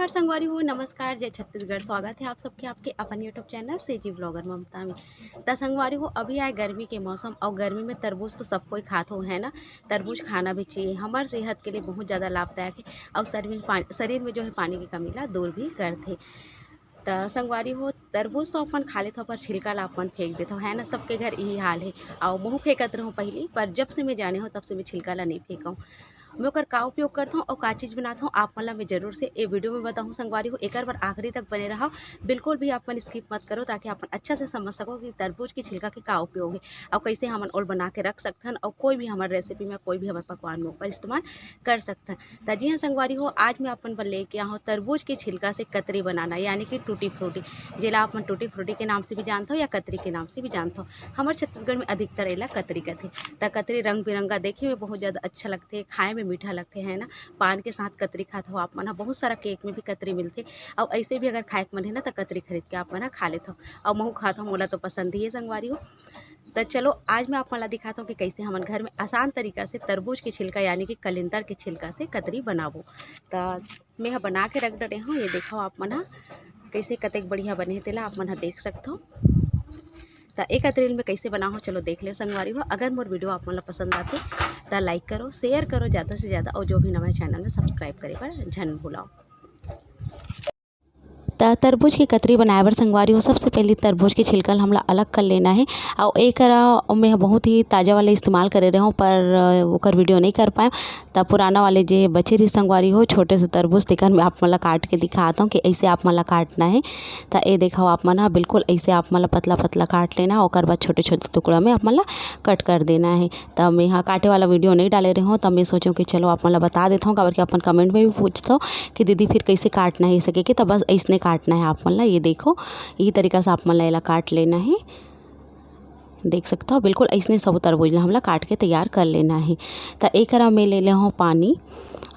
नमस्कार संगवारी हो, नमस्कार जय छत्तीसगढ़। स्वागत है आप सबके आपके अपन यूट्यूब चैनल से जी ब्लॉगर ममता में। त संगवारी हो, अभी आए गर्मी के मौसम और गर्मी में तरबूज तो सब कोई खात हो है ना। तरबूज खाना भी चाहिए, हमारे सेहत के लिए बहुत ज़्यादा लाभदायक है और शरीर में जो है पानी की कमी ला दूर भी करते। त संगवारी हो, तरबूज तो अपन खा लेते पर छिलका ला अपन फेंक देते है ना। सबके घर यही हाल है और मुँह फेंकत रहूँ पहले, पर जब से मैं जाने हो तब से मैं छिलका ला नहीं फेंका हूँ। मैं ओकर का उपयोग करता हूँ और का चीज़ बनाता हूँ आप मन ला मैं ज़रूर से ए वीडियो में बताऊँ संगवारी हो। एकर बर आखिरी तक बने रहो, बिल्कुल भी आप मन स्किप मत करो ताकि अपन अच्छा से समझ सको कि तरबूज की छिलका के का उपयोग है और कैसे हमन ओल बना के रख सकथन और कोई भी हमारे रेसिपी में कोई भी हमारे पकवान में ओकर इस्तेमाल कर सकथन। त जी हाँ संगवारी हो, आज मैं अपन बर लेके आऊँ तरबूज के छिलका से कतरी बनाना यानी कि टूटी फ्रूटी, जेला आप मन टूटी फ्रूटी के नाम से भी जानते हो या कतरी के नाम से भी जानते हो। हमारे छत्तीसगढ़ में अधिकतर एला कतरी कहथे। त कतरी रंग बिरंगा देखे में बहुत ज़्यादा अच्छा लगते, खाए में मीठा लगते है ना। पान के साथ कतरी खात हो आप मन, बहुत सारा केक में भी कतरी मिलते और ऐसे भी अगर खाए के मन है ना तो कतरी खरीद के आप मन खा लेते हो और महू खात हो, मोला तो पसंद ही है संगवारी हो। तो चलो आज मैं आप मन ला दिखाता हूँ कि कैसे हमन घर में आसान तरीका से तरबूज के छिलका यानी कि कलिंतर के छिलका से कतरी बनाबो। तो मैं ह बना के रख डरे हूँ, ये देखो आप मन कैसे कतेक बढ़िया बने तेला आप मन देख सकते हो। तो एक अतरेल में कैसे बनाओ चलो देख लो संगवारी हो। अगर मोर वीडियो आप मन ला पसंद आते तो लाइक करो, शेयर करो ज़्यादा से ज़्यादा और जो भी नवा चैनल में सब्सक्राइब करे पर झन भूलाओ। तरबूज की कतरी बनाए बर संगवारी हो, सबसे पहले तरबूज के छिलका हमला अलग कर लेना है और एक मैं बहुत ही ताज़ा वाले इस्तेमाल करे रहे हूँ पर ओकर वीडियो नहीं कर पाए। तब पुराना वाले जे बचे रही संगवारी हो छोटे से तरबूज तेकर मैं आप मला काट के दिखाता हूँ कि ऐसे आप मला काटना है। तो ये देखो आप मना बिल्कुल ऐसे आप मला पतला पतला काट लेना और बाद छोटे छोटे टुकड़ा में आप मला कट कर देना है। तब मैं यहाँ काटे वाला वीडियो नहीं डाले रहे हूँ, तब मैं सोचूँ कि चलो आप मला बता देता हूँ काबर कि अपन कमेंट में भी पूछता हूँ कि दीदी फिर कैसे काटना है सके कि तब बस ऐसने काटना है आप मन ला। ये देखो यही तरीका से आप मन ला एला काट लेना है, देख सकते हो बिल्कुल ऐसने सब तरबूज ला हमला काट के तैयार कर लेना है। तो एक में ले ले हूँ पानी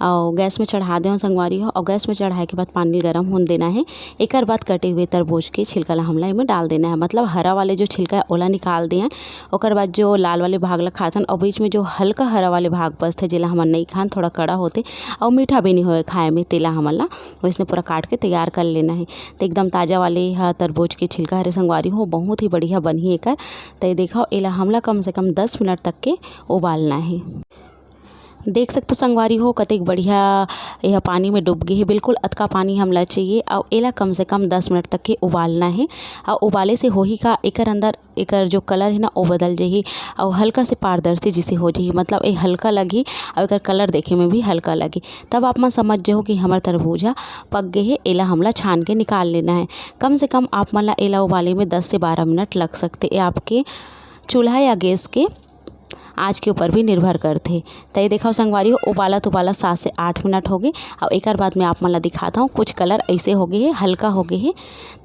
और गैस में चढ़ा दे संगवारी हो और गैस में चढ़ाए के बाद पानी गर्म होने देना है। एक बाद कटे हुए तरबूज के छिलका ला हमला इमें डाल देना है, मतलब हरा वाले जो छिलका है ओला निकाल दें। और बाद जो लाल वाले भाग ला खाथन और बीच में जो हल्का हरा वाले भाग बचते जेला हमन नहीं खान, थोड़ा कड़ा होते और मीठा भी नहीं होए खाए में, तेला हमन ला वैसने पूरा काट के तैयार कर लेना है। तो एकदम ताज़ा वाले तरबूज के छिलका हरे संगवारी हो बहुत ही बढ़िया बनी एकर। तो ये देखो एला हमला कम से कम 10 मिनट तक के उबालना है। देख सकते हो संगवारी हो कतेक बढ़िया यह पानी में डूब गई है, बिल्कुल अतका पानी हमला चाहिए और एला कम से कम 10 मिनट तक के उबालना है। और उबाले से हो ही का एकर अंदर एकर जो कलर है ना वो बदल जाही और हल्का से पारदर्शी जिसे हो जाही, मतलब ये हल्का लगी और एकर कलर देखे में भी हल्का लगी। तब आप मन समझ जाओ कि हमार तरबूजा पक गए है। एला हमला छान के निकाल लेना है। कम से कम आप मन ला एला उबाले में 10 से 12 मिनट लग सकते, ये आपके चूल्हा या गैस के आज के ऊपर भी निर्भर करते। तो ये देखो संगवारी हो उबाला 7 से 8 मिनट हो गए और एक बाद में आप मन ला दिखाता हूँ कुछ कलर ऐसे हो गए है, हल्का हो गए है।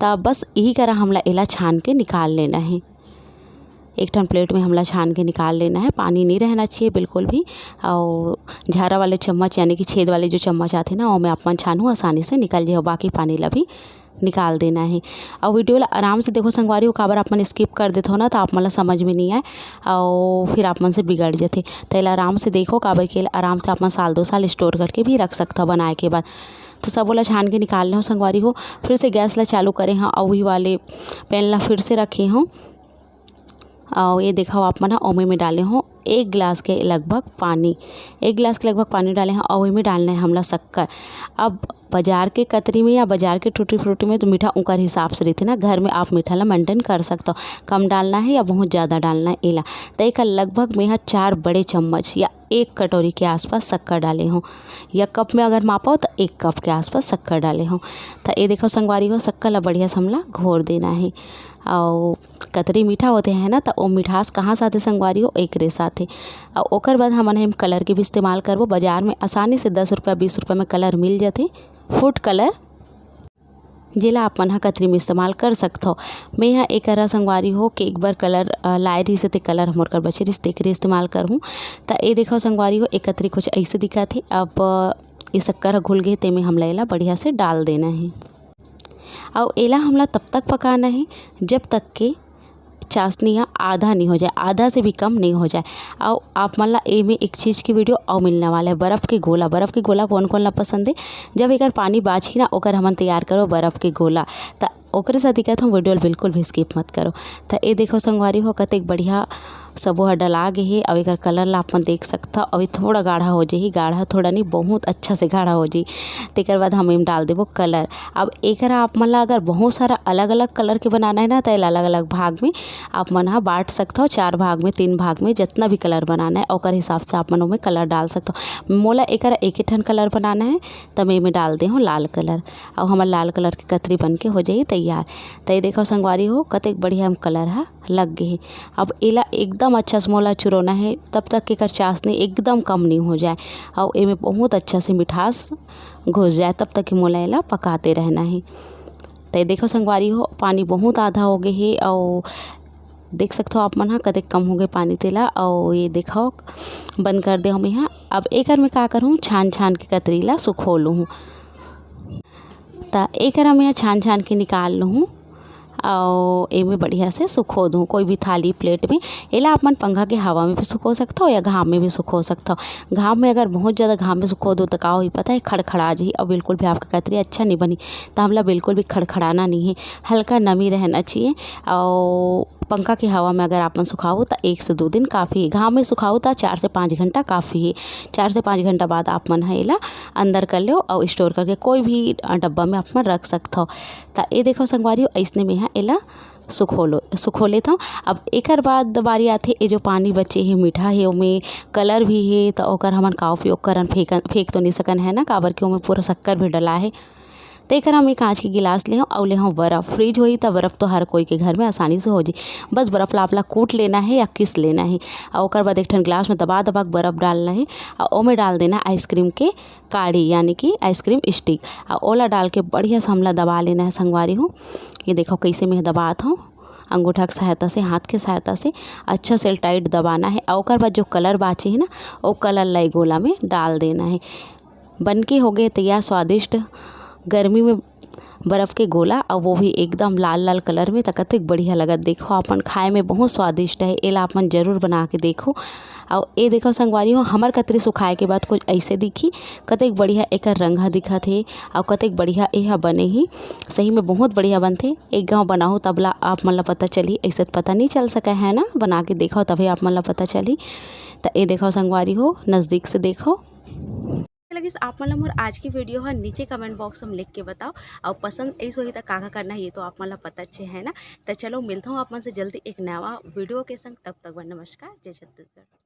तब बस यही करा हमला एला छान के निकाल लेना है। एक टन प्लेट में हमला छान के निकाल लेना है, पानी नहीं रहना चाहिए बिल्कुल भी। और झारा वाले चम्मच यानी कि छेद वाले जो चम्मच आते ना वो मैं आप मन छानूँ आसानी से निकल जाए, बाकी पानी ला भी निकाल देना है। और वीडियो ला आराम से देखो संगवारी हो, काबर आप मन स्किप कर देते हो ना तो आप मन ला समझ में नहीं आए और फिर आप मन से बिगड़ जाते। तो एला आराम से देखो काबर के आराम से आप मन साल 2 साल स्टोर करके भी रख सकते हो बनाए के बाद। तो सब वाला छान के निकाल ले हो संगवारी हो, फिर से गैस ला चालू करें हाँ और वही वाले पैन ला फिर से रखे हों और ये देखो आप मन ओमे में डाले हों 1 गिलास के लगभग पानी, 1 गिलास के लगभग पानी डाले हैं और में डालना है हमला शक्कर। अब बाजार के कतरी में या बाजार के टूटी फ्रूटी में तो मीठा उनकर हिसाब से रहते ना, घर में आप मीठा ला मेंटेन कर सकते हो, कम डालना है या बहुत ज़्यादा डालना है एला। तो एक लगभग मैं 4 बड़े चम्मच या 1 कटोरी के आसपास शक्कर डाले हों, या कप में अगर मापा तो 1 कप के आसपास शक्कर डाले हों। तो ये देखो संगवारी हो शक्कर ला बढ़िया से हमला घोर देना है। और कतरी मीठा होते हैं ना तो वो मिठास कहाँ से आते संगवारी हो, एकरे साथे। और ओकर बाद हमन कलर के भी इस्तेमाल करबो, बाजार में आसानी से 10 रुपया 20 रुपया में कलर मिल जाते, फूड कलर जेला आप मन कतरी में इस्तेमाल कर सकते हो। मैं यहाँ एक संगवारी हो कि एक बार कलर लाए रही से कलर हमर कर बचे रही तेकरे इस्तेमाल करूँ। तो ये देखो संगवारी हो एक कतरी कुछ ऐसे दिखा थे। अब ये शक्कर घुल गए ते में हमला एला बढ़िया से डाल देना है और एला हमला तब तक पकाना है जब तक के चाशनी है आधा नहीं हो जाए, आधा से भी कम नहीं हो जाए। और आप मान ला ए में एक चीज़ की वीडियो और मिलने वाला है, बर्फ़ के गोला। बर्फ़ के गोला कौन कौन ला पसंद है, जब एक पानी बाझी ना ओकर हमन तैयार करो बर्फ़ के गोला, तो ओकरे साथ दिक्कत हम वीडियो बिल्कुल भी स्किप मत करो। तो ये देखो संगवारी हो कतेक बढ़िया सबो हर डला गे हे। और एकर कलर ला अपन देख सकता। अभी थोड़ा गाढ़ा हो जाही, गाढ़ा थोड़ा नहीं बहुत अच्छा से गाढ़ा हो जाही। तेकर बाद हम एम डाल देबो कलर। अब एकरा आप मन ला अगर बहुत सारा अलग अलग कलर के बनाना है ना, तो अलग अलग भाग में आप मन हा बांट सकते हो, 4 भाग में 3 भाग में जितना भी कलर बनाना है ओकर हिसाब से आप मन ओमे कलर डाल सकते हो। मोला एकरा एक ही ठन कलर बनाना है, तो मैं डाल दे हूँ लाल कलर। और हमार लाल कलर की कतरी बन के हो जाही तैयार। तो ये देखो संगवारी हो कतेक बढ़िया हम कलर हा लग गए है। अब एला एकदम अच्छा से मोला चुरोना है, तब तक के कर चाशनी एकदम कम नहीं हो जाए और एमे बहुत अच्छा से मिठास घुस जाए, तब तक के मोला एला पकाते रहना है। तो ये देखो संगवारी हो पानी बहुत आधा हो गए है और देख सकते हो आप मन हा कतेक कम हो गए पानी तेला। और ये देखो बंद कर दे हम यहाँ। अब एकर में का करूँ, छान छान के कतरी ला सुखो लूँ। तो एकर मैं छान छान के निकाल लूँ और एमें बढ़िया से सुखो दूँ कोई भी थाली प्लेट में। एला आप मन पंखा के हवा में भी सुखो सकते हो या घाम में भी सुखो सकते हो। घाम में अगर बहुत ज़्यादा घाम में सुखो दो तो का होई पता है, खड़खड़ा जी और बिल्कुल भी आपका कतरी अच्छा नहीं बनी। तो हमला बिल्कुल भी खड़खड़ाना नहीं है, हल्का नमी रहना चाहिए। और पंखा की हवा में अगर आप मन सुखाओ तो 1 से 2 दिन काफ़ी है। घाम में सुखाओ तो 4 से 5 घंटा काफ़ी है। 4 से 5 घंटा बाद आप मन एला अंदर कर लो और स्टोर करके कोई भी डब्बा में आप मन रख सकते हो। तो ये देखो संगवारी ऐसने में है एला सुखो लेता हूँ। अब एकर बाद बारी आथे ये जो पानी बचे है मीठा है ओमे कलर भी है, तो ओकर हमन का उपयोग करन, फेंक तो नहीं सकन है ना, काबर के ओमे पूरा शक्कर भी डला है। तो एकर हम एक कांच के गिलास ले और ले बर्फ़। फ्रिज होई तो बर्फ़ तो हर कोई के घर में आसानी से हो जी। बस बर्फ़ ला आपला कूट लेना है या किस लेना है और ओकर बाद एक ठन गिलास में दबा दबा बर्फ़ डालना है और ओमे डाल देना आइसक्रीम के काढ़ी यानी कि आइसक्रीम स्टिक। और ओला डाल के बढ़िया से हमला दबा लेना है संगवारी हो। ये देखो कैसे मैं दबात हूँ, अंगूठा की सहायता से, हाथ की सहायता से अच्छा से टाइट दबाना है। और ओकर बाद जो कलर बाचे है ना वो कलर लाई गोला में डाल देना है। बन के हो गए तैयार स्वादिष्ट गर्मी में बर्फ़ के गोला, और वो भी एकदम लाल लाल कलर में। तो कतेक बढ़िया लगत देखो, अपन खाए में बहुत स्वादिष्ट है। एला अपन जरूर बना के देखो। और ये देखो संगवारी हो हमार कतरी सुखाए के बाद कुछ ऐसे दिखी, कतेक बढ़िया एक रंग हा दिखत है और कतेक बढ़िया यह बने ही। सही में बहुत बढ़िया बनते। एक गाँव बनाओ तबला आप मन ला पता चली, ऐसे पता नहीं चल सका है ना, बना के देखो तभी आप मन ला पता चली। तो ये देखो संगवारी हो नज़दीक से देखो। लगी आप मन ला मोर आज की वीडियो है नीचे कमेंट बॉक्स में लिख के बताओ। और पसंद ऐसे होई तो का करना है ये तो आप मन ला पता अच्छे है ना। तो चलो मिलता हूँ आप मन से जल्दी एक नया वीडियो के संग। तब तक नमस्कार, जय छत्तीसगढ़।